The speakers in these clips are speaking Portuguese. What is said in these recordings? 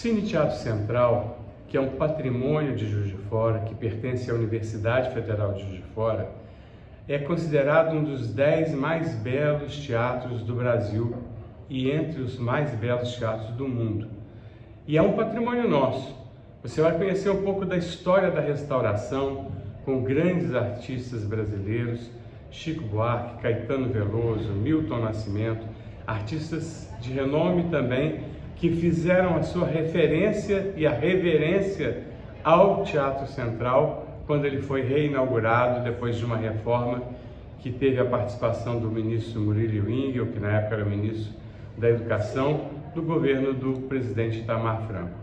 Cine Teatro Central, que é um patrimônio de Juiz de Fora, que pertence à Universidade Federal de Juiz de Fora, é considerado um dos 10 mais belos teatros do Brasil e entre os mais belos teatros do mundo. E é um patrimônio nosso. Você vai conhecer um pouco da história da restauração com grandes artistas brasileiros, Chico Buarque, Caetano Veloso, Milton Nascimento, artistas de renome também, que fizeram a sua referência e a reverência ao Teatro Central quando ele foi reinaugurado depois de uma reforma que teve a participação do ministro Murilo Ingel, que na época era ministro da Educação, do governo do presidente Itamar Franco.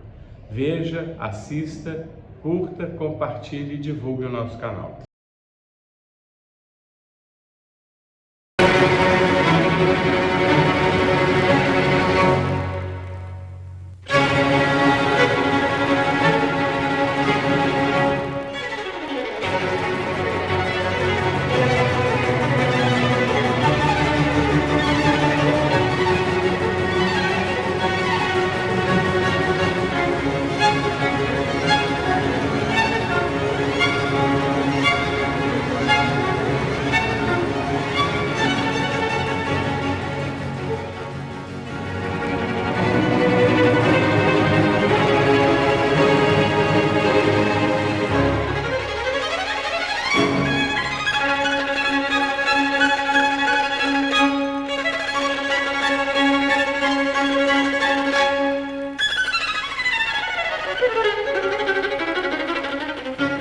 Veja, assista, curta, compartilhe e divulgue o nosso canal.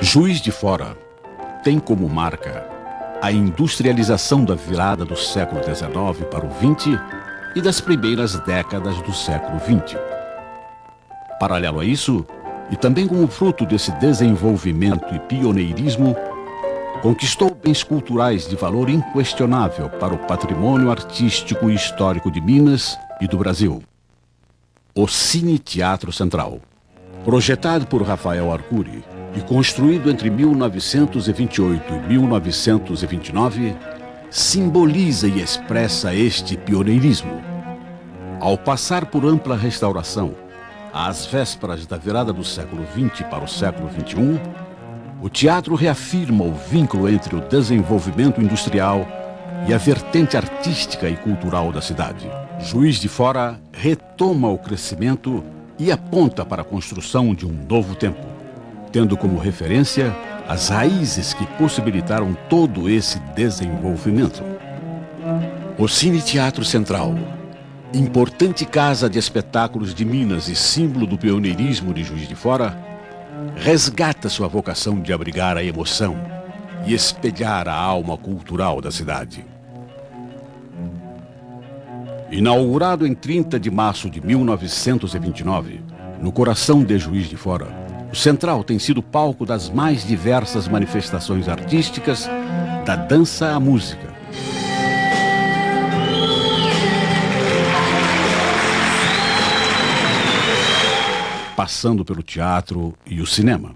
Juiz de Fora tem como marca a industrialização da virada do século XIX para o XX e das primeiras décadas do século XX. Paralelo a isso, e também como fruto desse desenvolvimento e pioneirismo, conquistou bens culturais de valor inquestionável para o patrimônio artístico e histórico de Minas e do Brasil. O Cine Teatro Central, projetado por Rafael Arcuri e construído entre 1928 e 1929, simboliza e expressa este pioneirismo. Ao passar por ampla restauração, às vésperas da virada do século XX para o século XXI, o teatro reafirma o vínculo entre o desenvolvimento industrial e a vertente artística e cultural da cidade. Juiz de Fora retoma o crescimento e aponta para a construção de um novo tempo, tendo como referência as raízes que possibilitaram todo esse desenvolvimento. O Cine Teatro Central, importante casa de espetáculos de Minas e símbolo do pioneirismo de Juiz de Fora, resgata sua vocação de abrigar a emoção e espelhar a alma cultural da cidade. Inaugurado em 30 de março de 1929, no coração de Juiz de Fora, o Central tem sido palco das mais diversas manifestações artísticas, da dança à música. Passando pelo teatro e o cinema.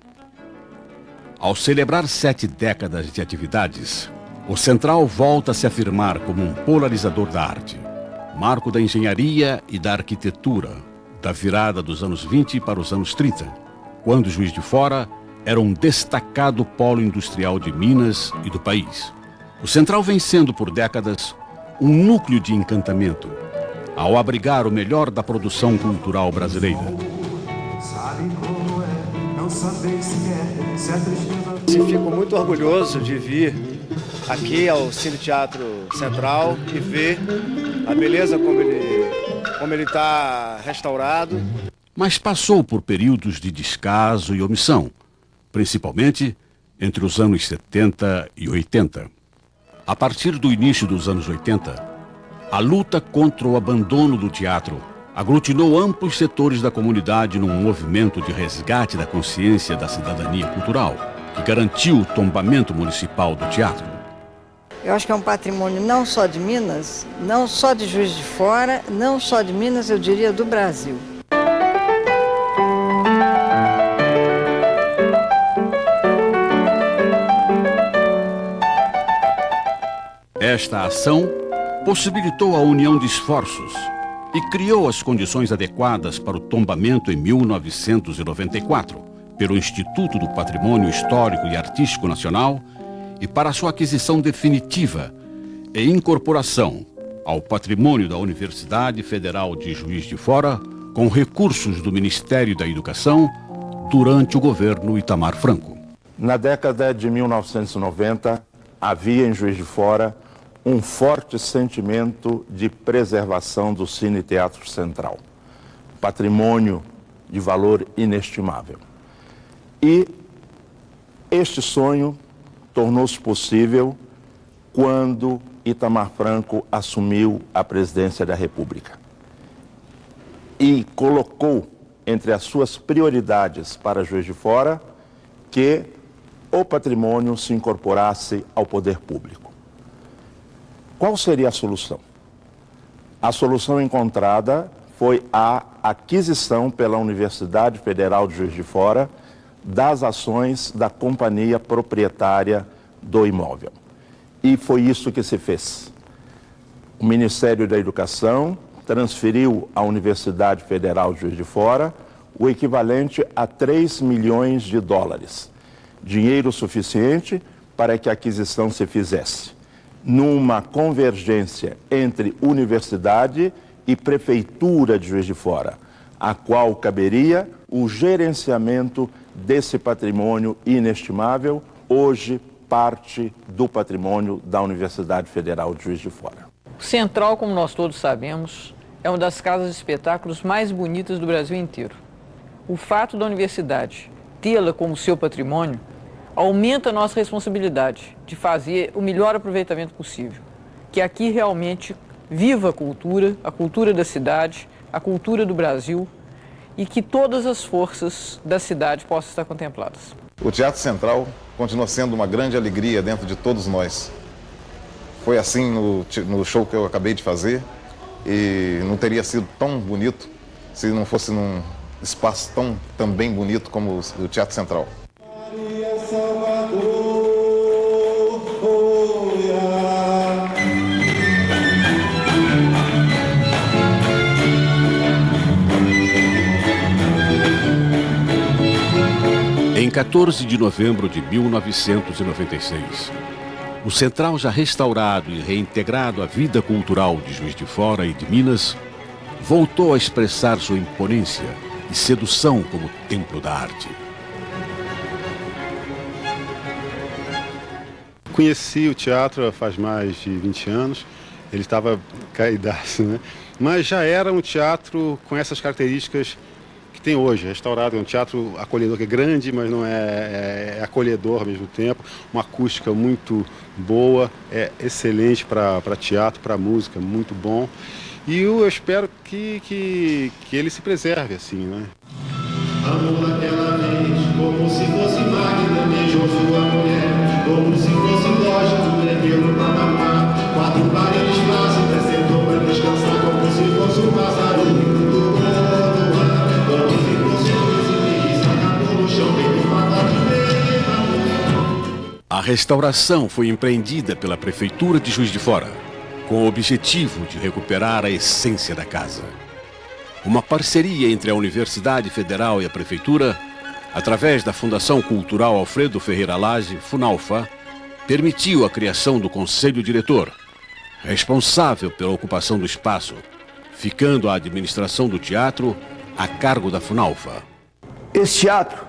Ao celebrar 7 décadas de atividades, o Central volta a se afirmar como um polarizador da arte, marco da engenharia e da arquitetura, da virada dos anos 20 para os anos 30. Quando Juiz de Fora era um destacado polo industrial de Minas e do país. O Central vem sendo, por décadas, um núcleo de encantamento, ao abrigar o melhor da produção cultural brasileira. Fico muito orgulhoso de vir aqui ao Cine Teatro Central e ver a beleza como ele está restaurado. Mas passou por períodos de descaso e omissão, principalmente entre os anos 70 e 80. A partir do início dos anos 80, a luta contra o abandono do teatro aglutinou amplos setores da comunidade num movimento de resgate da consciência da cidadania cultural, que garantiu o tombamento municipal do teatro. Eu acho que é um patrimônio não só de Minas, não só de Juiz de Fora, não só de Minas, eu diria do Brasil. Esta ação possibilitou a união de esforços e criou as condições adequadas para o tombamento em 1994 pelo Instituto do Patrimônio Histórico e Artístico Nacional e para sua aquisição definitiva e incorporação ao patrimônio da Universidade Federal de Juiz de Fora com recursos do Ministério da Educação durante o governo Itamar Franco. Na década de 1990, havia em Juiz de Fora um forte sentimento de preservação do Cine Teatro Central, patrimônio de valor inestimável. E este sonho tornou-se possível quando Itamar Franco assumiu a presidência da República e colocou entre as suas prioridades para Juiz de Fora que o patrimônio se incorporasse ao poder público. Qual seria a solução? A solução encontrada foi a aquisição pela Universidade Federal de Juiz de Fora das ações da companhia proprietária do imóvel. E foi isso que se fez. O Ministério da Educação transferiu à Universidade Federal de Juiz de Fora o equivalente a 3 milhões de dólares, dinheiro suficiente para que a aquisição se fizesse, numa convergência entre universidade e prefeitura de Juiz de Fora, a qual caberia o gerenciamento desse patrimônio inestimável, hoje parte do patrimônio da Universidade Federal de Juiz de Fora. O Central, como nós todos sabemos, é uma das casas de espetáculos mais bonitas do Brasil inteiro. O fato da universidade tê-la como seu patrimônio aumenta a nossa responsabilidade de fazer o melhor aproveitamento possível, que aqui realmente viva a cultura da cidade, a cultura do Brasil e que todas as forças da cidade possam estar contempladas. O Teatro Central continua sendo uma grande alegria dentro de todos nós. Foi assim no show que eu acabei de fazer e não teria sido tão bonito se não fosse num espaço também bonito como o Teatro Central. Em 14 de novembro de 1996, o Central, já restaurado e reintegrado à vida cultural de Juiz de Fora e de Minas, voltou a expressar sua imponência e sedução como templo da arte. Conheci o teatro faz mais de 20 anos, ele estava caidaço, né? Mas já era um teatro com essas características que tem hoje, restaurado. É um teatro acolhedor, que é grande, mas não é acolhedor ao mesmo tempo. Uma acústica muito boa, é excelente para teatro, para música, muito bom. E eu espero que ele se preserve assim, né? Amor naquela vez, como se fosse Magda, beijou sua mulher, como se fosse lógico, leveu no patamar. 4 paredes fáceis, sentou pra descansar, como se fosse um pássaro do ar, como se fosse um sacado no chão, feito fatal de meia. A restauração foi empreendida pela Prefeitura de Juiz de Fora, com o objetivo de recuperar a essência da casa. Uma parceria entre a Universidade Federal e a Prefeitura, através da Fundação Cultural Alfredo Ferreira Lage, FUNALFA, permitiu a criação do Conselho Diretor, responsável pela ocupação do espaço, ficando a administração do teatro a cargo da FUNALFA. Esse teatro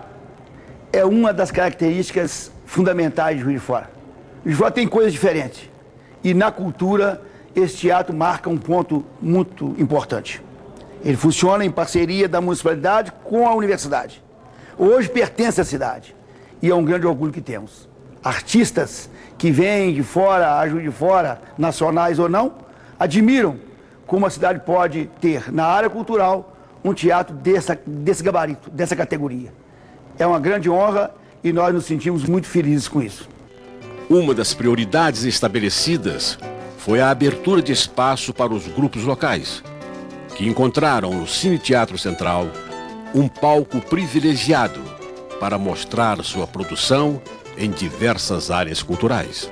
é uma das características fundamentais de Juiz de Fora. Juiz de Fora tem coisas diferentes. E na cultura, esse teatro marca um ponto muito importante. Ele funciona em parceria da municipalidade com a universidade. Hoje pertence à cidade e é um grande orgulho que temos. Artistas que vêm de fora, a Juiz de Fora, nacionais ou não, admiram como a cidade pode ter na área cultural um teatro desse gabarito, dessa categoria. É uma grande honra e nós nos sentimos muito felizes com isso. Uma das prioridades estabelecidas foi a abertura de espaço para os grupos locais, que encontraram no Cine Teatro Central um palco privilegiado para mostrar sua produção em diversas áreas culturais.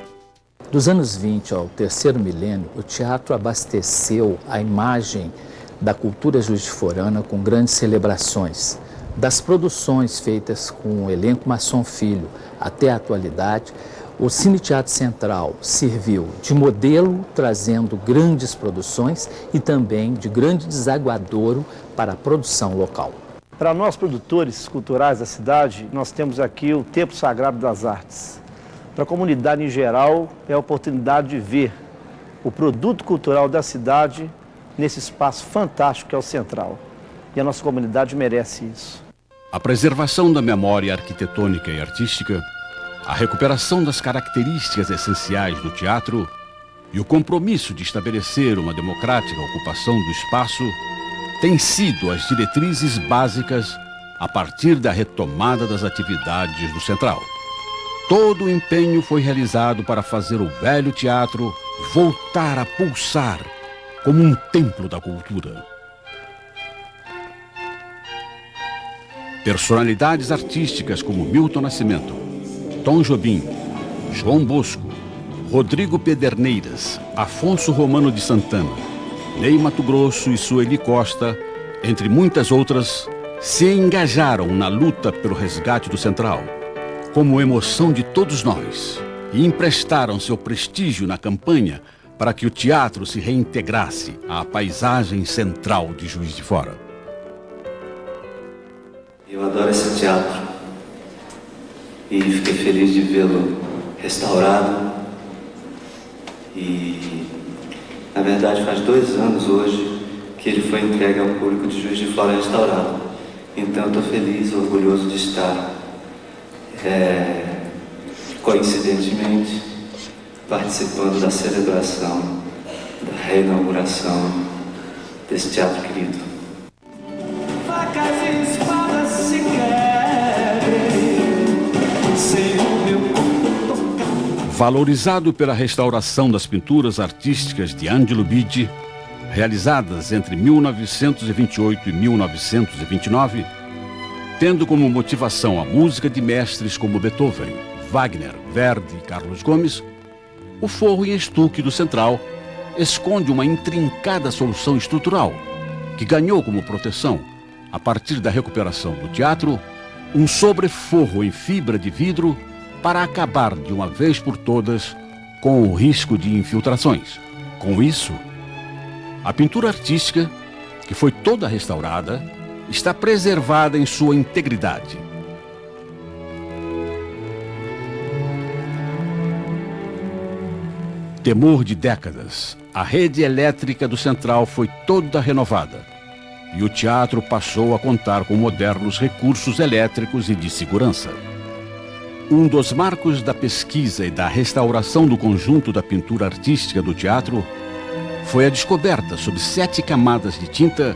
Dos anos 20 ao terceiro milênio, o teatro abasteceu a imagem da cultura juiz-de-forana com grandes celebrações, das produções feitas com o elenco Masson Filho até a atualidade, o Cine Teatro Central serviu de modelo, trazendo grandes produções e também de grande desaguadouro para a produção local. Para nós, produtores culturais da cidade, nós temos aqui o Templo Sagrado das Artes. Para a comunidade em geral, é a oportunidade de ver o produto cultural da cidade nesse espaço fantástico que é o Central. E a nossa comunidade merece isso. A preservação da memória arquitetônica e artística, a recuperação das características essenciais do teatro e o compromisso de estabelecer uma democrática ocupação do espaço têm sido as diretrizes básicas a partir da retomada das atividades do Central. Todo o empenho foi realizado para fazer o velho teatro voltar a pulsar como um templo da cultura. Personalidades artísticas como Milton Nascimento, Tom Jobim, João Bosco, Rodrigo Pederneiras, Afonso Romano de Santana, Ney Matogrosso e Sueli Costa, entre muitas outras, se engajaram na luta pelo resgate do Central, como emoção de todos nós, e emprestaram seu prestígio na campanha para que o teatro se reintegrasse à paisagem central de Juiz de Fora. Eu adoro esse teatro e fiquei feliz de vê-lo restaurado e, na verdade, faz 2 anos hoje que ele foi entregue ao público de Juiz de Fora restaurado. Então eu estou feliz, orgulhoso de estar, coincidentemente, participando da celebração, da reinauguração desse teatro querido. Facas e espadas se quebrem, sem o meu corpo tocar. Valorizado pela restauração das pinturas artísticas de Angelo Bidi, realizadas entre 1928 e 1929, tendo como motivação a música de mestres como Beethoven, Wagner, Verdi e Carlos Gomes, o forro em estuque do Central esconde uma intrincada solução estrutural que ganhou como proteção, a partir da recuperação do teatro, um sobreforro em fibra de vidro para acabar de uma vez por todas com o risco de infiltrações. Com isso, a pintura artística, que foi toda restaurada, está preservada em sua integridade. Temor de décadas, a rede elétrica do Central foi toda renovada e o teatro passou a contar com modernos recursos elétricos e de segurança. Um dos marcos da pesquisa e da restauração do conjunto da pintura artística do teatro foi a descoberta, sob 7 camadas de tinta,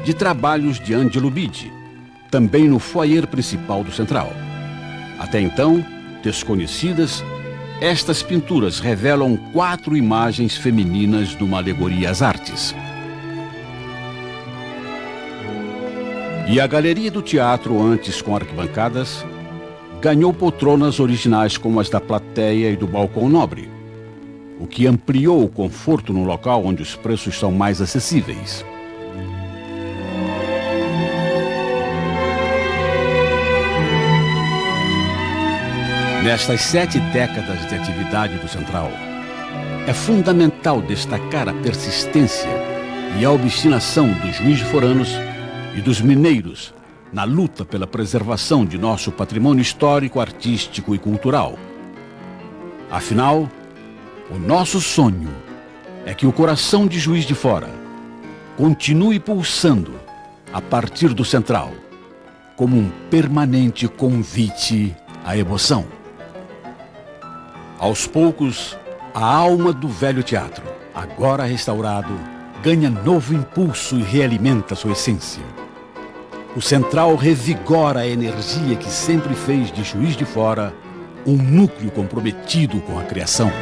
de trabalhos de Angelo Bidi, também no foyer principal do Central. Até então, desconhecidas, estas pinturas revelam 4 imagens femininas numa alegoria às artes. E a galeria do teatro, antes com arquibancadas, ganhou poltronas originais como as da plateia e do balcão nobre, o que ampliou o conforto no local onde os preços são mais acessíveis. Nestas 7 décadas de atividade do Central, é fundamental destacar a persistência e a obstinação dos juiz-de-foranos e dos mineiros na luta pela preservação de nosso patrimônio histórico, artístico e cultural. Afinal, o nosso sonho é que o coração de Juiz de Fora continue pulsando a partir do Central, como um permanente convite à emoção. Aos poucos, a alma do velho teatro, agora restaurado, ganha novo impulso e realimenta sua essência. O Central revigora a energia que sempre fez de Juiz de Fora um núcleo comprometido com a criação.